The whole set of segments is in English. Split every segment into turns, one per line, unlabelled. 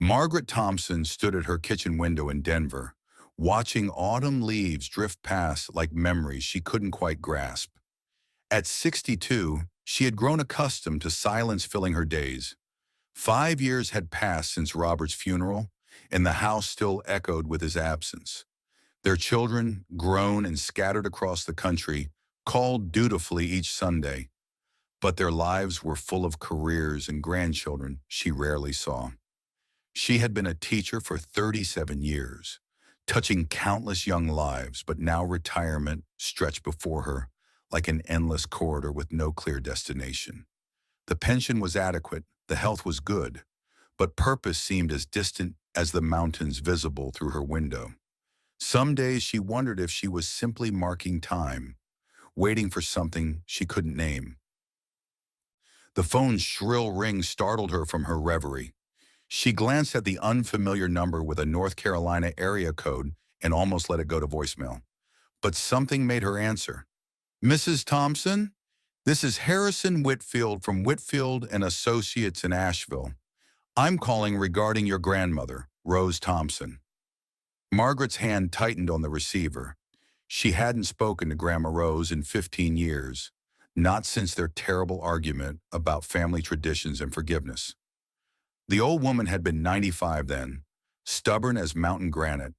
Margaret Thompson stood at her kitchen window in Denver, watching autumn leaves drift past like memories she couldn't quite grasp. At 62, she had grown accustomed to silence filling her days. 5 years had passed since Robert's funeral, and the house still echoed with his absence. Their children, grown and scattered across the country, called dutifully each Sunday, but their lives were full of careers and grandchildren she rarely saw. She had been a teacher for 37 years, touching countless young lives, but now retirement stretched before her like an endless corridor with no clear destination. The pension was adequate, the health was good, but purpose seemed as distant as the mountains visible through her window. Some days she wondered if she was simply marking time, waiting for something she couldn't name. The phone's shrill ring startled her from her reverie. She glanced at the unfamiliar number with a North Carolina area code and almost let it go to voicemail. But something made her answer. "Mrs. Thompson, this is Harrison Whitfield from Whitfield and Associates in Asheville. I'm calling regarding your grandmother, Rose Thompson." Margaret's hand tightened on the receiver. She hadn't spoken to Grandma Rose in 15 years, not since their terrible argument about family traditions and forgiveness. The old woman had been 95 then, stubborn as mountain granite,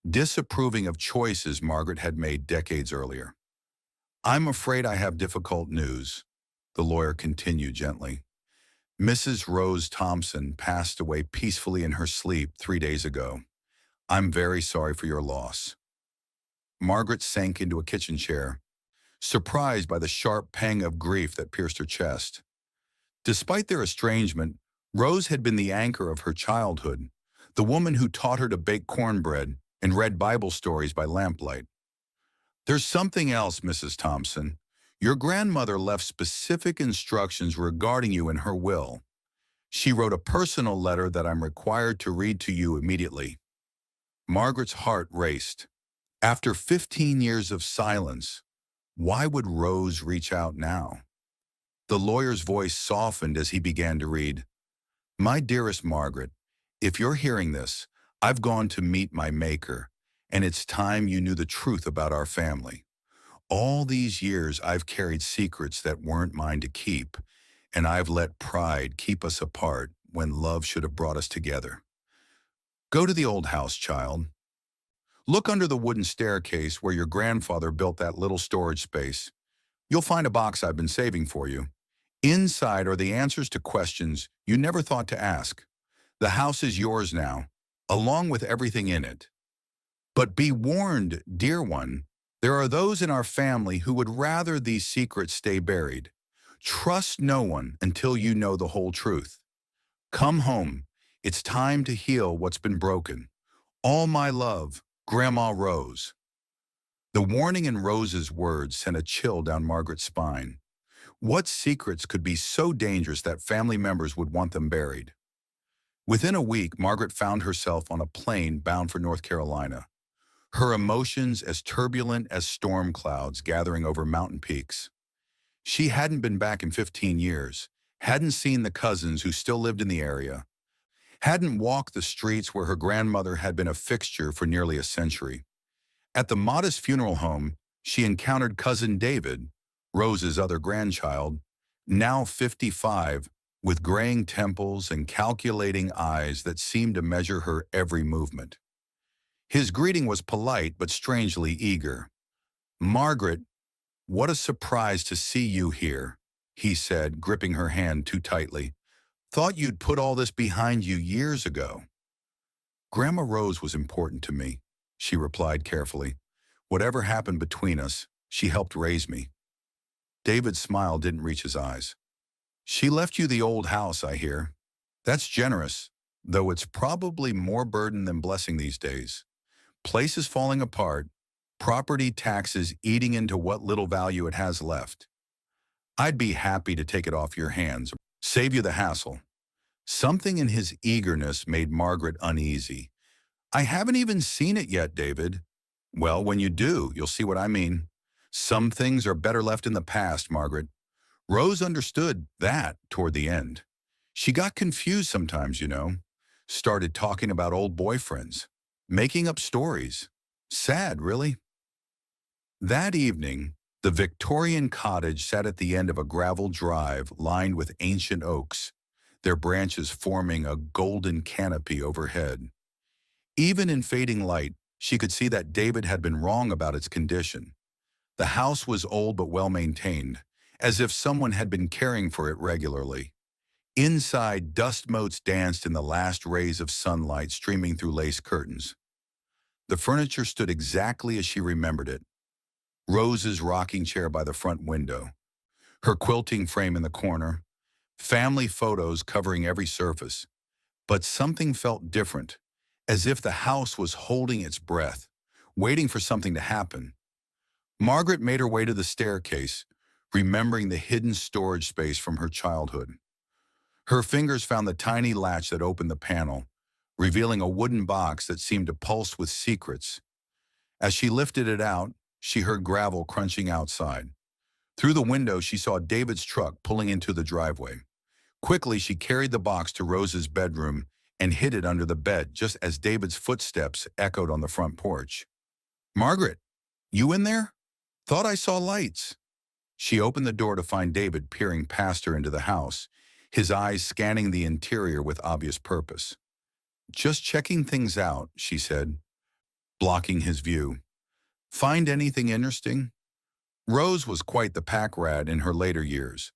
disapproving of choices Margaret had made decades earlier. "I'm afraid I have difficult news," the lawyer continued gently. "Mrs. Rose Thompson passed away peacefully in her sleep 3 days ago. I'm very sorry for your loss." Margaret sank into a kitchen chair, surprised by the sharp pang of grief that pierced her chest. Despite their estrangement, Rose had been the anchor of her childhood, the woman who taught her to bake cornbread and read Bible stories by lamplight. "There's something else, Mrs. Thompson. Your grandmother left specific instructions regarding you in her will. She wrote a personal letter that I'm required to read to you immediately." Margaret's heart raced. After 15 years of silence, why would Rose reach out now? The lawyer's voice softened as he began to read. "My dearest Margaret, if you're hearing this, I've gone to meet my maker, and it's time you knew the truth about our family. All these years I've carried secrets that weren't mine to keep, and I've let pride keep us apart when love should have brought us together. Go to the old house, child. Look under the wooden staircase where your grandfather built that little storage space. You'll find a box I've been saving for you. Inside are the answers to questions you never thought to ask. The house is yours now, along with everything in it. But be warned, dear one, there are those in our family who would rather these secrets stay buried. Trust no one until you know the whole truth. Come home. It's time to heal what's been broken. All my love, Grandma Rose." The warning in Rose's words sent a chill down Margaret's spine. What secrets could be so dangerous that family members would want them buried? Within a week, Margaret found herself on a plane bound for North Carolina, her emotions as turbulent as storm clouds gathering over mountain peaks. She hadn't been back in 15 years, hadn't seen the cousins who still lived in the area, hadn't walked the streets where her grandmother had been a fixture for nearly a century. At the modest funeral home, she encountered cousin David, Rose's other grandchild, now 55, with graying temples and calculating eyes that seemed to measure her every movement. His greeting was polite but strangely eager. "Margaret, what a surprise to see you here," he said, gripping her hand too tightly. "Thought you'd put all this behind you years ago." "Grandma Rose was important to me," she replied carefully. "Whatever happened between us, she helped raise me." David's smile didn't reach his eyes. "She left you the old house, I hear. That's generous, though it's probably more burden than blessing these days. Place is falling apart, property taxes eating into what little value it has left. I'd be happy to take it off your hands, save you the hassle." Something in his eagerness made Margaret uneasy. "I haven't even seen it yet, David." "Well, when you do, you'll see what I mean. Some things are better left in the past, Margaret." Rose understood that toward the end. She got confused sometimes, you know. Started talking about old boyfriends, making up stories. Sad, really. That evening, the Victorian cottage sat at the end of a gravel drive lined with ancient oaks, their branches forming a golden canopy overhead. Even in fading light, she could see that David had been wrong about its condition. The house was old but well-maintained, as if someone had been caring for it regularly. Inside, dust motes danced in the last rays of sunlight streaming through lace curtains. The furniture stood exactly as she remembered it. Rose's rocking chair by the front window, her quilting frame in the corner, family photos covering every surface. But something felt different, as if the house was holding its breath, waiting for something to happen. Margaret made her way to the staircase, remembering the hidden storage space from her childhood. Her fingers found the tiny latch that opened the panel, revealing a wooden box that seemed to pulse with secrets. As she lifted it out, she heard gravel crunching outside. Through the window, she saw David's truck pulling into the driveway. Quickly, she carried the box to Rose's bedroom and hid it under the bed just as David's footsteps echoed on the front porch. "Margaret, you in there? Thought I saw lights." She opened the door to find David peering past her into the house, his eyes scanning the interior with obvious purpose. "Just checking things out," she said, blocking his view. "Find anything interesting?" Rose was quite the pack rat in her later years.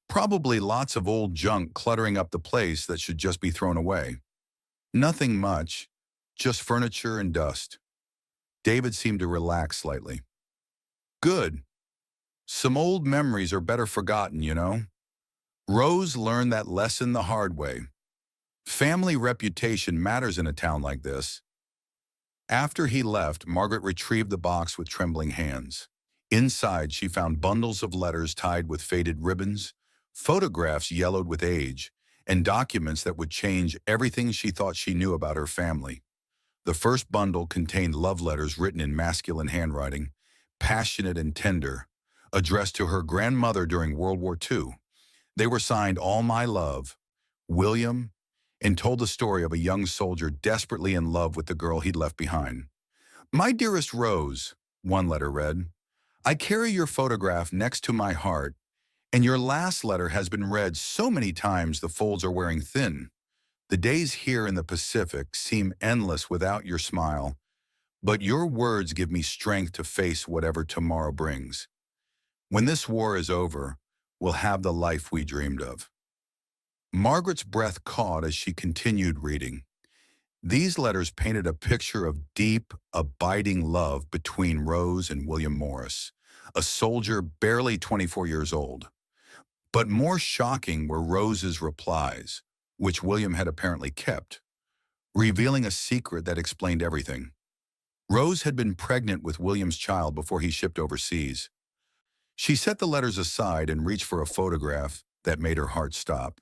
Probably lots of old junk cluttering up the place that should just be thrown away. Nothing much, just furniture and dust. David seemed to relax slightly. "Good. Some old memories are better forgotten, you know." Rose learned that lesson the hard way. Family reputation matters in a town like this. After he left, Margaret retrieved the box with trembling hands. Inside, she found bundles of letters tied with faded ribbons, photographs yellowed with age, and documents that would change everything she thought she knew about her family. The first bundle contained love letters written in masculine handwriting, passionate and tender, addressed to her grandmother during World War II. They were signed "All My Love," William, and told the story of a young soldier desperately in love with the girl he'd left behind. "My dearest Rose," one letter read, "I carry your photograph next to my heart, and your last letter has been read so many times the folds are wearing thin. The days here in the Pacific seem endless without your smile, but your words give me strength to face whatever tomorrow brings. When this war is over, we'll have the life we dreamed of." Margaret's breath caught as she continued reading. These letters painted a picture of deep, abiding love between Rose and William Morris, a soldier barely 24 years old. But more shocking were Rose's replies, which William had apparently kept, revealing a secret that explained everything. Rose had been pregnant with William's child before he shipped overseas. She set the letters aside and reached for a photograph that made her heart stop.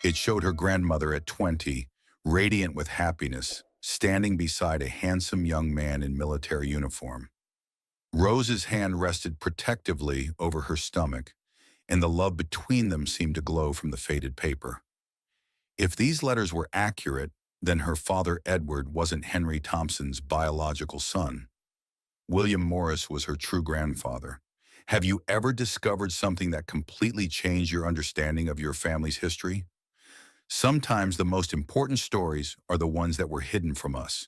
It showed her grandmother at 20, radiant with happiness, standing beside a handsome young man in military uniform. Rose's hand rested protectively over her stomach, and the love between them seemed to glow from the faded paper. If these letters were accurate, then her father Edward wasn't Henry Thompson's biological son. William Morris was her true grandfather. Have you ever discovered something that completely changed your understanding of your family's history? Sometimes the most important stories are the ones that were hidden from us.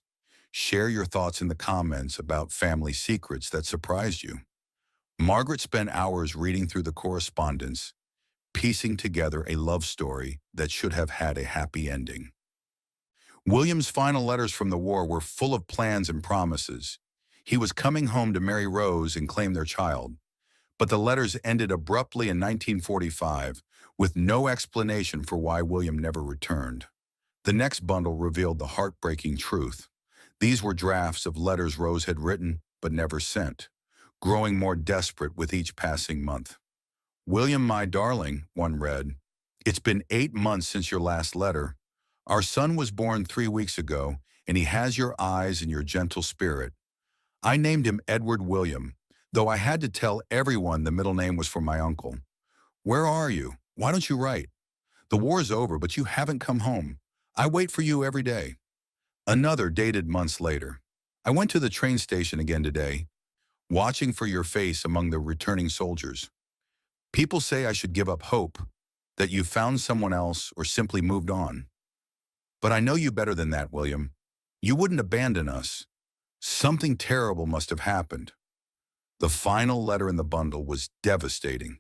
Share your thoughts in the comments about family secrets that surprised you. Margaret spent hours reading through the correspondence, piecing together a love story that should have had a happy ending. William's final letters from the war were full of plans and promises. He was coming home to marry Rose and claim their child. But the letters ended abruptly in 1945, with no explanation for why William never returned. The next bundle revealed the heartbreaking truth. These were drafts of letters Rose had written but never sent, growing more desperate with each passing month. "William, my darling," one read, "it's been 8 months since your last letter. Our son was born 3 weeks ago, and he has your eyes and your gentle spirit. I named him Edward William, though I had to tell everyone the middle name was for my uncle. Where are you? Why don't you write? The war's over, but you haven't come home. I wait for you every day. Another dated months later. I went to the train station again today, watching for your face among the returning soldiers. People say I should give up hope, that you found someone else or simply moved on. But I know you better than that, William. You wouldn't abandon us. Something terrible must have happened. The final letter in the bundle was devastating.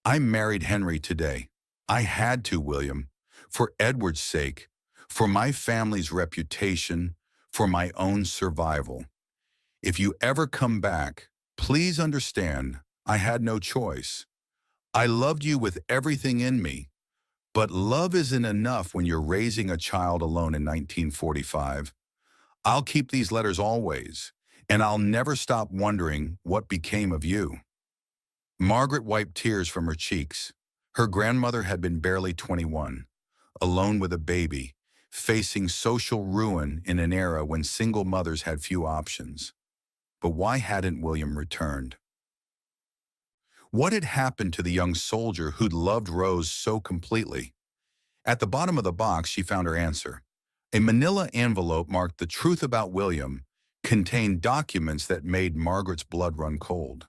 I married Henry today. I had to, William, for Edward's sake, for my family's reputation, for my own survival. If you ever come back, please understand I had no choice. I loved you with everything in me, but love isn't enough when you're raising a child alone in 1945. I'll keep these letters always, and I'll never stop wondering what became of you. Margaret wiped tears from her cheeks. Her grandmother had been barely 21, alone with a baby, facing social ruin in an era when single mothers had few options. But why hadn't William returned? What had happened to the young soldier who'd loved Rose so completely? At the bottom of the box, she found her answer. A manila envelope marked "The Truth About William" contained documents that made Margaret's blood run cold.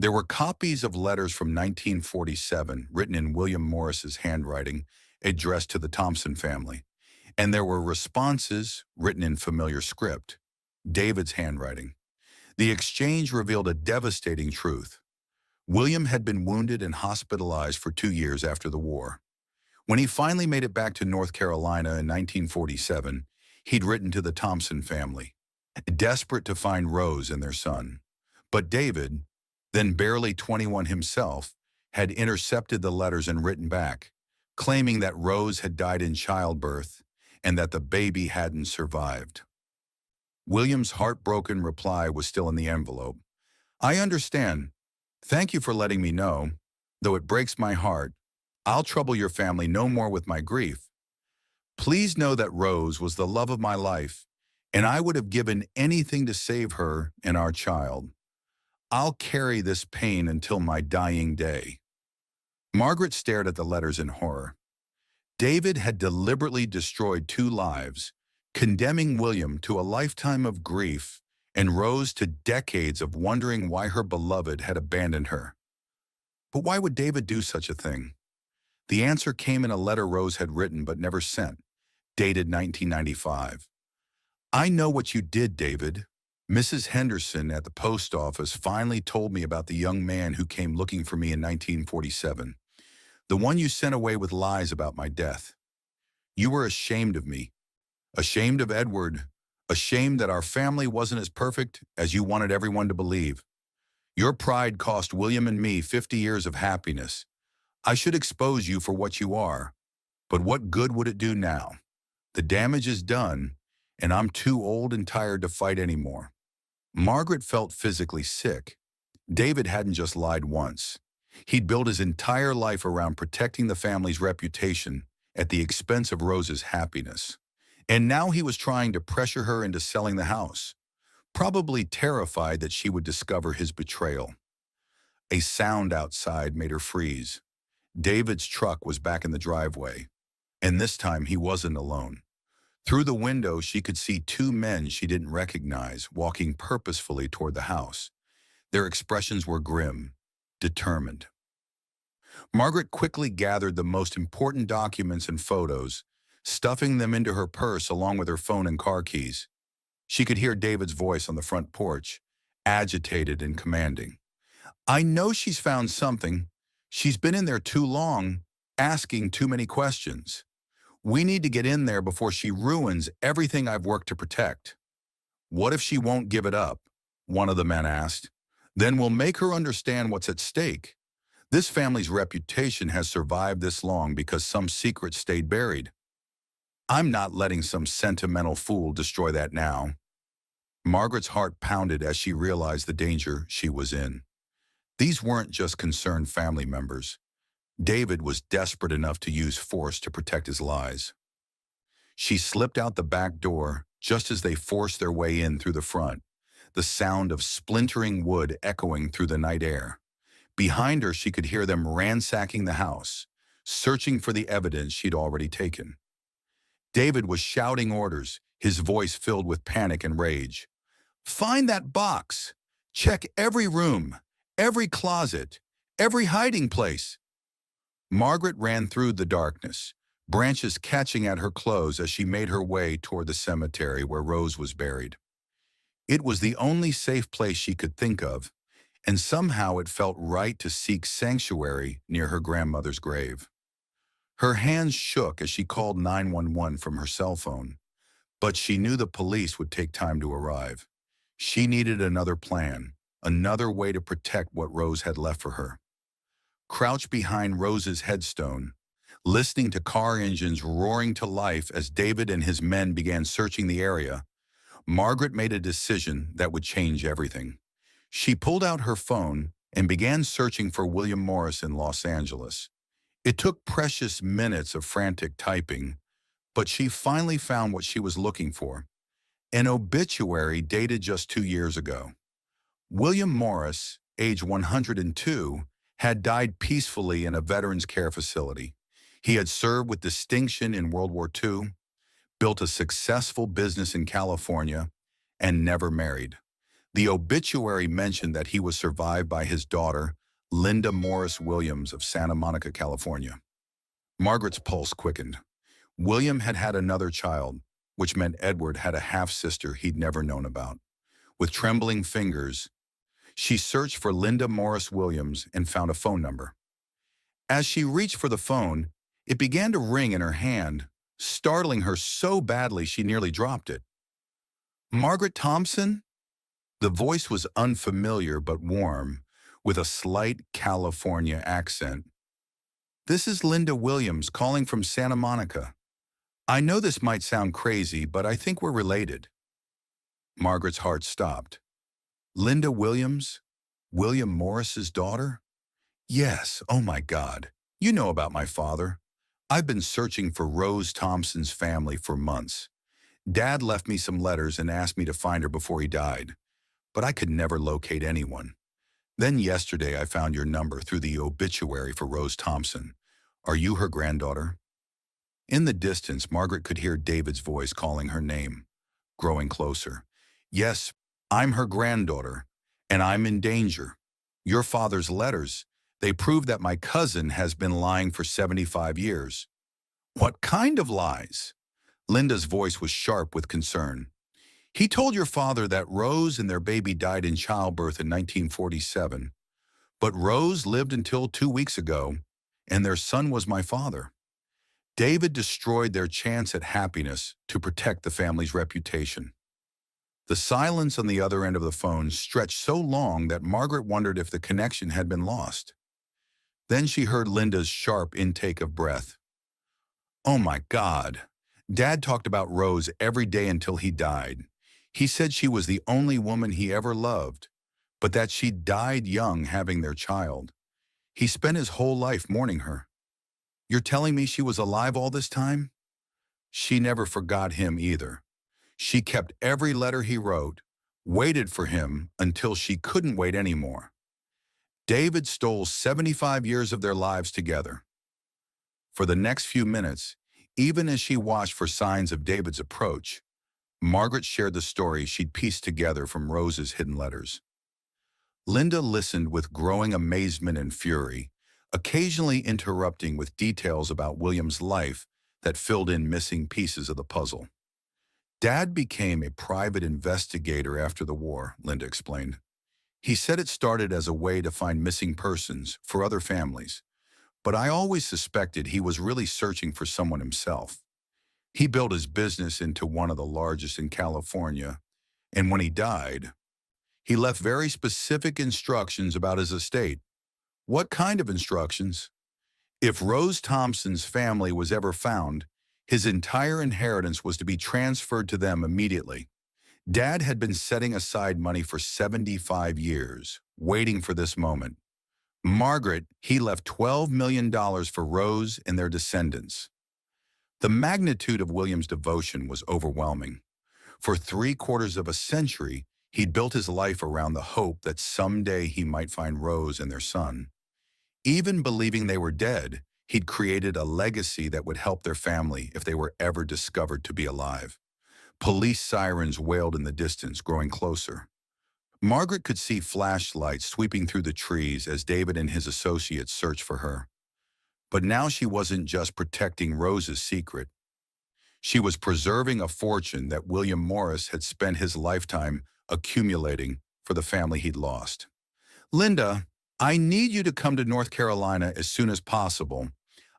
There were copies of letters from 1947 written in William Morris's handwriting, addressed to the Thompson family. And there were responses written in familiar script, David's handwriting. The exchange revealed a devastating truth. William had been wounded and hospitalized for 2 years after the war. When he finally made it back to North Carolina in 1947, he'd written to the Thompson family, desperate to find Rose and their son. But David, then barely 21 himself, had intercepted the letters and written back, claiming that Rose had died in childbirth and that the baby hadn't survived. William's heartbroken reply was still in the envelope. I understand. Thank you for letting me know. Though it breaks my heart, I'll trouble your family no more with my grief. Please know that Rose was the love of my life, and I would have given anything to save her and our child. I'll carry this pain until my dying day. Margaret stared at the letters in horror. David had deliberately destroyed 2 lives, condemning William to a lifetime of grief and Rose to decades of wondering why her beloved had abandoned her. But why would David do such a thing? The answer came in a letter Rose had written but never sent, dated 1995. I know what you did, David. Mrs. Henderson at the post office finally told me about the young man who came looking for me in 1947, the one you sent away with lies about my death. You were ashamed of me, ashamed of Edward, ashamed that our family wasn't as perfect as you wanted everyone to believe. Your pride cost William and me 50 years of happiness. I should expose you for what you are, but what good would it do now? The damage is done, and I'm too old and tired to fight anymore. Margaret felt physically sick. David hadn't just lied once. He'd built his entire life around protecting the family's reputation at the expense of Rose's happiness. And now he was trying to pressure her into selling the house, probably terrified that she would discover his betrayal. A sound outside made her freeze. David's truck was back in the driveway, and this time he wasn't alone. Through the window, she could see 2 men she didn't recognize walking purposefully toward the house. Their expressions were grim, determined. Margaret quickly gathered the most important documents and photos, stuffing them into her purse along with her phone and car keys. She could hear David's voice on the front porch, agitated and commanding. I know she's found something. She's been in there too long, asking too many questions. We need to get in there before she ruins everything I've worked to protect. What if she won't give it up? One of the men asked. Then we'll make her understand what's at stake. This family's reputation has survived this long because some secret stayed buried. I'm not letting some sentimental fool destroy that now. Margaret's heart pounded as she realized the danger she was in. These weren't just concerned family members. David was desperate enough to use force to protect his lies. She slipped out the back door just as they forced their way in through the front, the sound of splintering wood echoing through the night air. Behind her, she could hear them ransacking the house, searching for the evidence she'd already taken. David was shouting orders, his voice filled with panic and rage. Find that box. Check every room, every closet, every hiding place. Margaret ran through the darkness, branches catching at her clothes as she made her way toward the cemetery where Rose was buried. It was the only safe place she could think of, and somehow it felt right to seek sanctuary near her grandmother's grave. Her hands shook as she called 911 from her cell phone, but she knew the police would take time to arrive. She needed another plan, another way to protect what Rose had left for her. Crouched behind Rose's headstone, listening to car engines roaring to life as David and his men began searching the area, Margaret made a decision that would change everything. She pulled out her phone and began searching for William Morris in Los Angeles. It took precious minutes of frantic typing, but she finally found what she was looking for: an obituary dated just 2 years ago. William Morris, age 102, had died peacefully in a veterans care facility. He had served with distinction in World War II, built a successful business in California, and never married. The obituary mentioned that he was survived by his daughter, Linda Morris Williams of Santa Monica, California. Margaret's pulse quickened. William had had another child, which meant Edward had a half-sister he'd never known about. With trembling fingers, she searched for Linda Morris Williams and found a phone number. As she reached for the phone, it began to ring in her hand, startling her so badly she nearly dropped it. Margaret Thompson? The voice was unfamiliar but warm, with a slight California accent. This is Linda Williams calling from Santa Monica. I know this might sound crazy, but I think we're related. Margaret's heart stopped. Linda Williams? William Morris's daughter? Yes, oh my God. You know about my father. I've been searching for Rose Thompson's family for months. Dad left me some letters and asked me to find her before he died, but I could never locate anyone. Then yesterday I found your number through the obituary for Rose Thompson. Are you her granddaughter? In the distance, Margaret could hear David's voice calling her name, growing closer. Yes, I'm her granddaughter, and I'm in danger. Your father's letters, they prove that my cousin has been lying for 75 years. What kind of lies? Linda's voice was sharp with concern. He told your father that Rose and their baby died in childbirth in 1947, but Rose lived until 2 weeks ago, and their son was my father. David destroyed their chance at happiness to protect the family's reputation. The silence on the other end of the phone stretched so long that Margaret wondered if the connection had been lost. Then she heard Linda's sharp intake of breath. Oh my God. Dad talked about Rose every day until he died. He said she was the only woman he ever loved, but that she died young having their child. He spent his whole life mourning her. You're telling me she was alive all this time? She never forgot him either. She kept every letter he wrote, waited for him until she couldn't wait anymore. David stole 75 years of their lives together. For the next few minutes, even as she watched for signs of David's approach, Margaret shared the story she'd pieced together from Rose's hidden letters. Linda listened with growing amazement and fury, occasionally interrupting with details about William's life that filled in missing pieces of the puzzle. Dad became a private investigator after the war, Linda explained. He said it started as a way to find missing persons for other families, but I always suspected he was really searching for someone himself. He built his business into one of the largest in California, and when he died, he left very specific instructions about his estate. What kind of instructions? If Rose Thompson's family was ever found, his entire inheritance was to be transferred to them immediately. Dad had been setting aside money for 75 years, waiting for this moment. Margaret, he left $12 million for Rose and their descendants. The magnitude of William's devotion was overwhelming. For 3/4 of a century, he'd built his life around the hope that someday he might find Rose and their son. Even believing they were dead, He'd created a legacy that would help their family if they were ever discovered to be alive. Police sirens wailed in the distance, growing closer. Margaret could see flashlights sweeping through the trees as David and his associates searched for her. But now she wasn't just protecting Rose's secret. She was preserving a fortune that William Morris had spent his lifetime accumulating for the family he'd lost. Linda, I need you to come to North Carolina as soon as possible.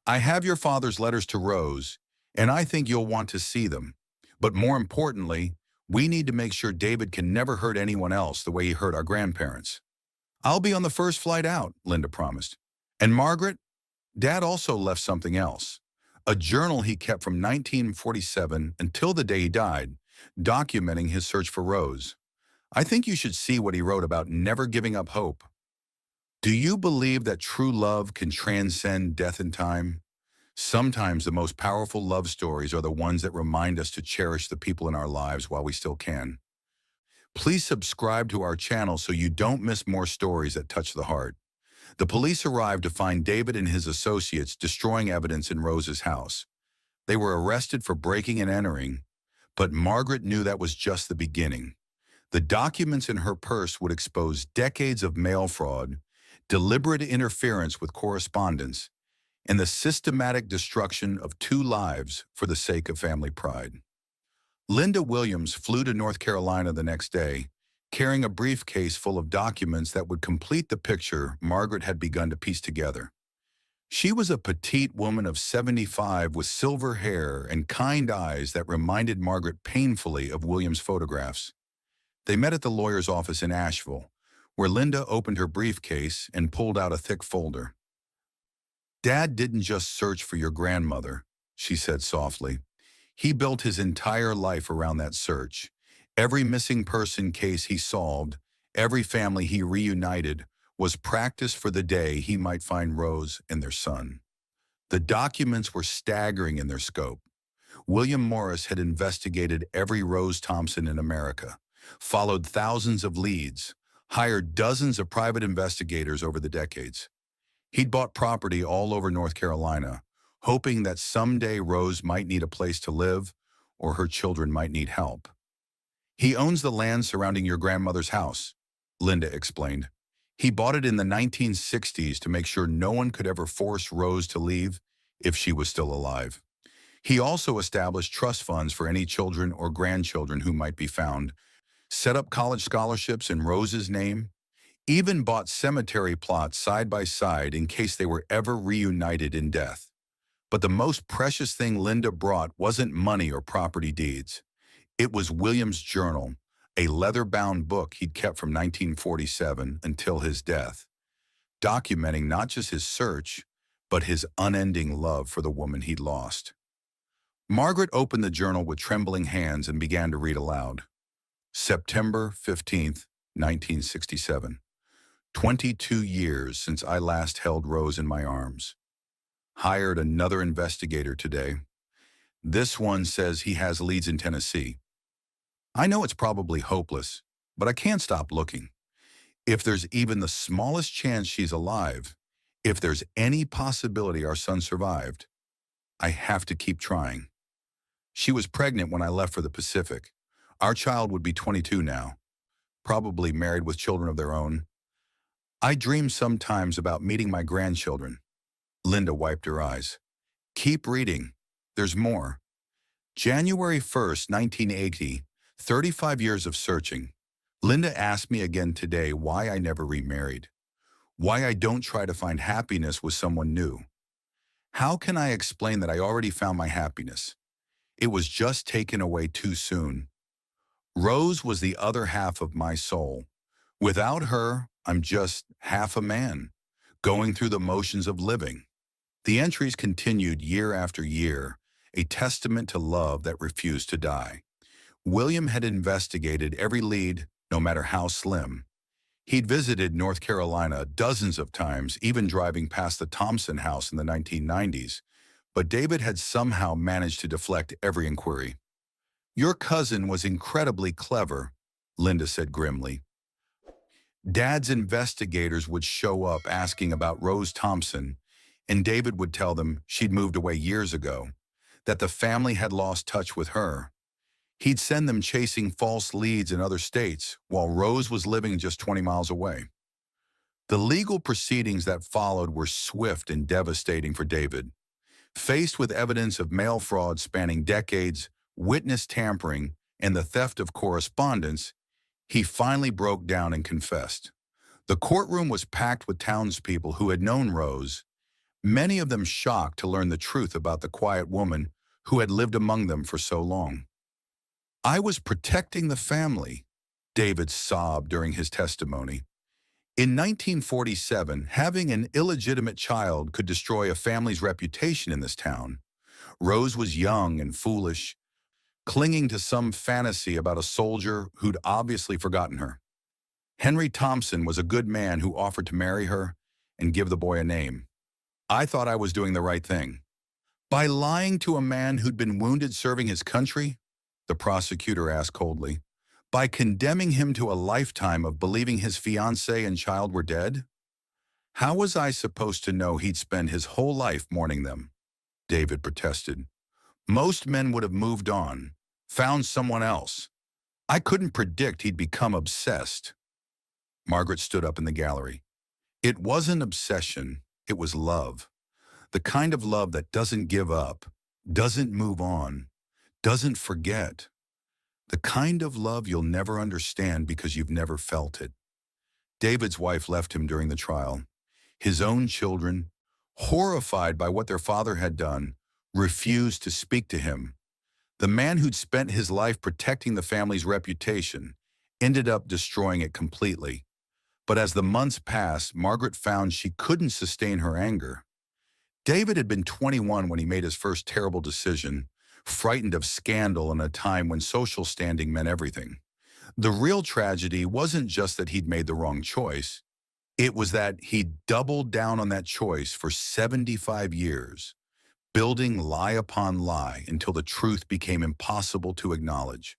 I have your father's letters to Rose, and I think you'll want to see them. But more importantly, we need to make sure David can never hurt anyone else the way he hurt our grandparents. I'll be on the first flight out, Linda promised. And Margaret, Dad also left something else. A journal he kept from 1947 until the day he died, documenting his search for Rose. I think you should see what he wrote about never giving up hope. Do you believe that true love can transcend death and time? Sometimes the most powerful love stories are the ones that remind us to cherish the people in our lives while we still can. Please subscribe to our channel so you don't miss more stories that touch the heart. The police arrived to find David and his associates destroying evidence in Rose's house. They were arrested for breaking and entering, but Margaret knew that was just the beginning. The documents in her purse would expose decades of mail fraud, deliberate interference with correspondence, and the systematic destruction of 2 lives for the sake of family pride. Linda Williams flew to North Carolina the next day, carrying a briefcase full of documents that would complete the picture Margaret had begun to piece together. She was a petite woman of 75 with silver hair and kind eyes that reminded Margaret painfully of Williams' photographs. They met at the lawyer's office in Asheville, where Linda opened her briefcase and pulled out a thick folder. Dad didn't just search for your grandmother, she said softly. He built his entire life around that search. Every missing person case he solved, every family he reunited, was practice for the day he might find Rose and their son. The documents were staggering in their scope. William Morris had investigated every Rose Thompson in America, followed thousands of leads, hired dozens of private investigators over the decades. He'd bought property all over North Carolina, hoping that someday Rose might need a place to live or her children might need help. He owns the land surrounding your grandmother's house, Linda explained. He bought it in the 1960s to make sure no one could ever force Rose to leave if she was still alive. He also established trust funds for any children or grandchildren who might be found, set up college scholarships in Rose's name, even bought cemetery plots side by side in case they were ever reunited in death. But the most precious thing Linda brought wasn't money or property deeds. It was William's journal, a leather-bound book he'd kept from 1947 until his death, documenting not just his search, but his unending love for the woman he'd lost. Margaret opened the journal with trembling hands and began to read aloud. September 15th, 1967. 22 years since I last held Rose in my arms. Hired another investigator today. This one says he has leads in Tennessee. I know it's probably hopeless, but I can't stop looking. If there's even the smallest chance she's alive, if there's any possibility our son survived, I have to keep trying. She was pregnant when I left for the Pacific. Our child would be 22 now, probably married with children of their own. I dream sometimes about meeting my grandchildren. Linda wiped her eyes. Keep reading. There's more. January 1st, 1980, 35 years of searching. Linda asked me again today why I never remarried. Why I don't try to find happiness with someone new. How can I explain that I already found my happiness? It was just taken away too soon. Rose was the other half of my soul. Without her, I'm just half a man, going through the motions of living. The entries continued year after year, a testament to love that refused to die. William had investigated every lead, no matter how slim. He'd visited North Carolina dozens of times, even driving past the Thompson house in the 1990s, but David had somehow managed to deflect every inquiry. Your cousin was incredibly clever, Linda said grimly. Dad's investigators would show up asking about Rose Thompson, and David would tell them she'd moved away years ago, that the family had lost touch with her. He'd send them chasing false leads in other states while Rose was living just 20 miles away. The legal proceedings that followed were swift and devastating for David. Faced with evidence of mail fraud spanning decades, witness tampering, and the theft of correspondence, he finally broke down and confessed. The courtroom was packed with townspeople who had known Rose, many of them shocked to learn the truth about the quiet woman who had lived among them for so long. "I was protecting the family," David sobbed during his testimony. In 1947, having an illegitimate child could destroy a family's reputation in this town. Rose was young and foolish, clinging to some fantasy about a soldier who'd obviously forgotten her. Henry Thompson was a good man who offered to marry her and give the boy a name. "I thought I was doing the right thing. By lying to a man who'd been wounded serving his country?" the prosecutor asked coldly. "By condemning him to a lifetime of believing his fiancée and child were dead? How was I supposed to know he'd spend his whole life mourning them?" David protested. "Most men would have moved on, found someone else. I couldn't predict he'd become obsessed." Margaret stood up in the gallery. "It wasn't obsession, it was love. The kind of love that doesn't give up, doesn't move on, doesn't forget. The kind of love you'll never understand because you've never felt it." David's wife left him during the trial. His own children, horrified by what their father had done, refused to speak to him. The man who'd spent his life protecting the family's reputation ended up destroying it completely. But as the months passed, Margaret found she couldn't sustain her anger. David had been 21 when he made his first terrible decision, frightened of scandal in a time when social standing meant everything. The real tragedy wasn't just that he'd made the wrong choice. It was that he'd doubled down on that choice for 75 years, building lie upon lie until the truth became impossible to acknowledge.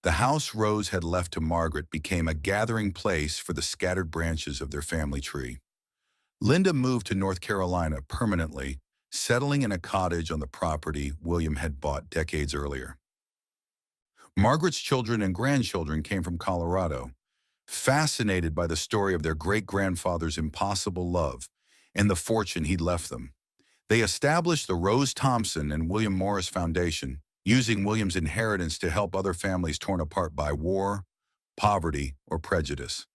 The house Rose had left to Margaret became a gathering place for the scattered branches of their family tree. Linda moved to North Carolina permanently, settling in a cottage on the property William had bought decades earlier. Margaret's children and grandchildren came from Colorado, fascinated by the story of their great-grandfather's impossible love and the fortune he'd left them. They established the Rose Thompson and William Morris Foundation, using William's inheritance to help other families torn apart by war, poverty, or prejudice.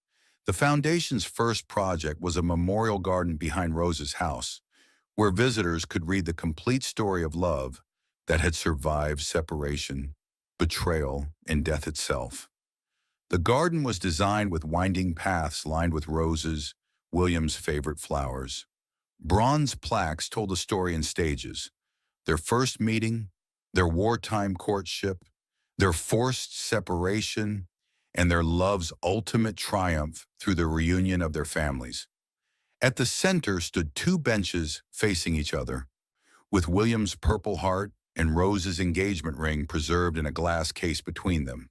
The foundation's first project was a memorial garden behind Rose's house, where visitors could read the complete story of love that had survived separation, betrayal, and death itself. The garden was designed with winding paths lined with roses, William's favorite flowers. Bronze plaques told the story in stages: their first meeting, their wartime courtship, their forced separation, and their love's ultimate triumph through the reunion of their families. At the center stood two benches facing each other, with William's Purple Heart and Rose's engagement ring preserved in a glass case between them.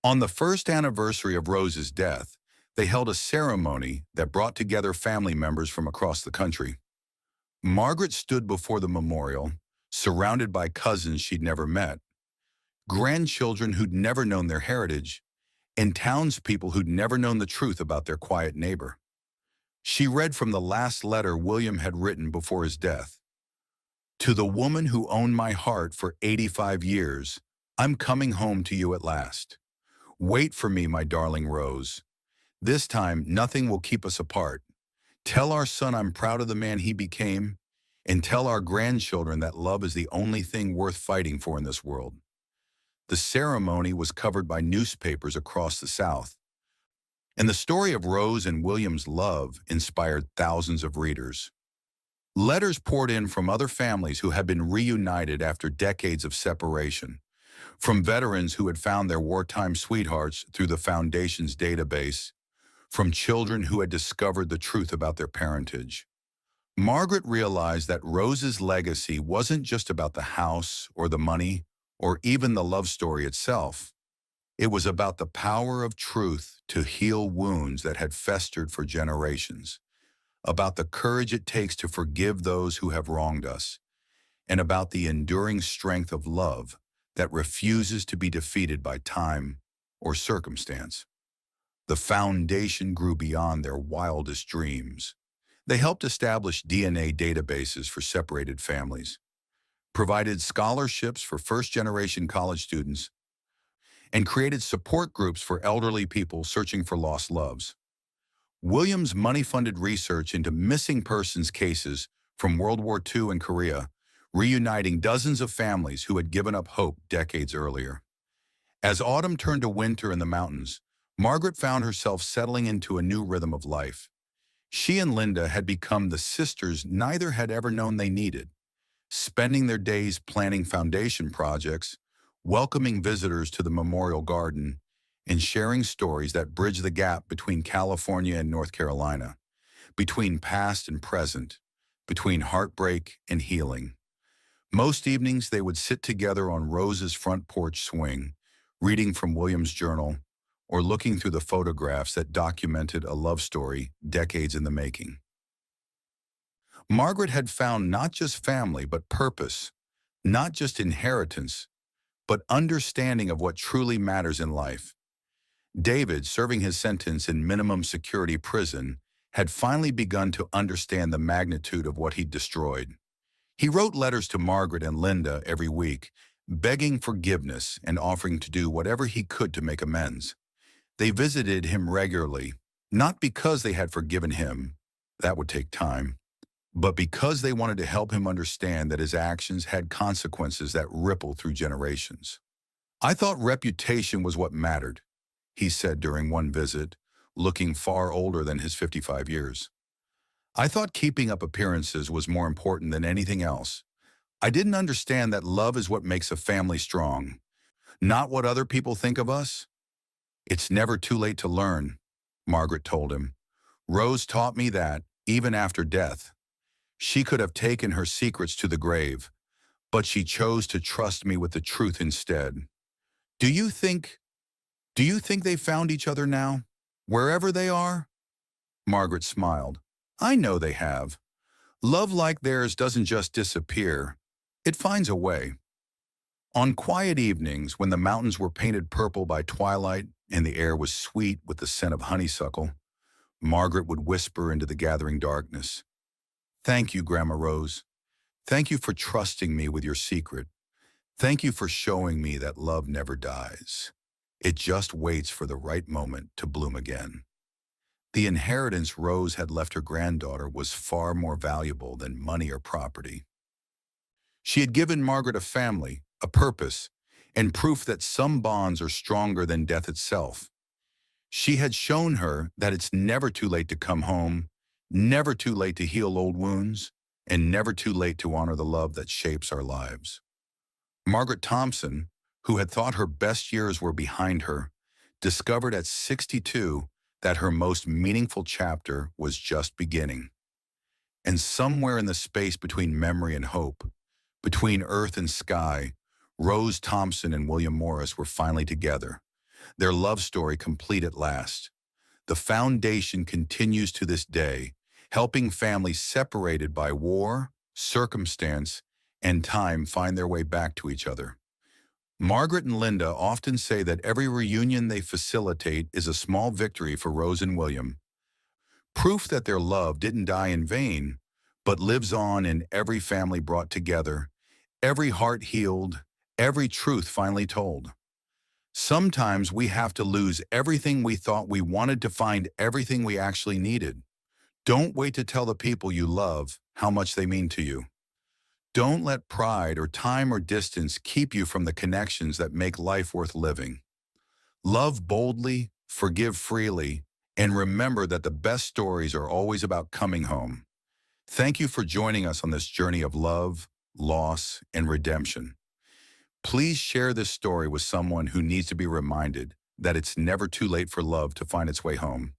On the first anniversary of Rose's death, they held a ceremony that brought together family members from across the country. Margaret stood before the memorial, surrounded by cousins she'd never met, grandchildren who'd never known their heritage, and townspeople who'd never known the truth about their quiet neighbor. She read from the last letter William had written before his death. "To the woman who owned my heart for 85 years, I'm coming home to you at last. Wait for me, my darling Rose. This time, nothing will keep us apart. Tell our son I'm proud of the man he became, and tell our grandchildren that love is the only thing worth fighting for in this world." The ceremony was covered by newspapers across the South, and the story of Rose and William's love inspired thousands of readers. Letters poured in from other families who had been reunited after decades of separation, from veterans who had found their wartime sweethearts through the Foundation's database, from children who had discovered the truth about their parentage. Margaret realized that Rose's legacy wasn't just about the house or the money or even the love story itself. It was about the power of truth to heal wounds that had festered for generations. about the courage it takes to forgive those who have wronged us, and about the enduring strength of love that refuses to be defeated by time or circumstance. The foundation grew beyond their wildest dreams. They helped establish DNA databases for separated families, provided scholarships for first-generation college students, and created support groups for elderly people searching for lost loves. Williams' money-funded research into missing persons cases from World War II and Korea, reuniting dozens of families who had given up hope decades earlier. As autumn turned to winter in the mountains, Margaret found herself settling into a new rhythm of life. She and Linda had become the sisters neither had ever known they needed, spending their days planning foundation projects, welcoming visitors to the memorial garden, and sharing stories that bridge the gap between California and North Carolina, between past and present, between heartbreak and healing. Most evenings they would sit together on Rose's front porch swing, reading from Williams' journal, or looking through the photographs that documented a love story decades in the making. Margaret had found not just family but purpose, not just inheritance, but understanding of what truly matters in life. David, serving his sentence in minimum security prison, had finally begun to understand the magnitude of what he'd destroyed. He wrote letters to Margaret and Linda every week, begging forgiveness and offering to do whatever he could to make amends. They visited him regularly, not because they had forgiven him, that would take time, but because they wanted to help him understand that his actions had consequences that rippled through generations. "I thought reputation was what mattered," he said during one visit, looking far older than his 55 years. "I thought keeping up appearances was more important than anything else. I didn't understand that love is what makes a family strong, not what other people think of us." "It's never too late to learn," Margaret told him. "Rose taught me that, even after death. She could have taken her secrets to the grave, but she chose to trust me with the truth instead." Do you think they found each other now, wherever they are?" Margaret smiled. "I know they have. Love like theirs doesn't just disappear. It finds a way." On quiet evenings, when the mountains were painted purple by twilight and the air was sweet with the scent of honeysuckle, Margaret would whisper into the gathering darkness, "Thank you, Grandma Rose. Thank you for trusting me with your secret. Thank you for showing me that love never dies. It just waits for the right moment to bloom again." The inheritance Rose had left her granddaughter was far more valuable than money or property. She had given Margaret a family, a purpose, and proof that some bonds are stronger than death itself. She had shown her that it's never too late to come home, never too late to heal old wounds, and never too late to honor the love that shapes our lives. Margaret Thompson, who had thought her best years were behind her, discovered at 62 that her most meaningful chapter was just beginning. And somewhere in the space between memory and hope, between earth and sky, Rose Thompson and William Morris were finally together, their love story complete at last. The foundation continues to this day, helping families separated by war, circumstance, and time find their way back to each other. Margaret and Linda often say that every reunion they facilitate is a small victory for Rose and William, proof that their love didn't die in vain, but lives on in every family brought together, every heart healed, every truth finally told. Sometimes we have to lose everything we thought we wanted to find everything we actually needed. Don't wait to tell the people you love how much they mean to you. Don't let pride or time or distance keep you from the connections that make life worth living. Love boldly, forgive freely, and remember that the best stories are always about coming home. Thank you for joining us on this journey of love, loss, and redemption. Please share this story with someone who needs to be reminded that it's never too late for love to find its way home.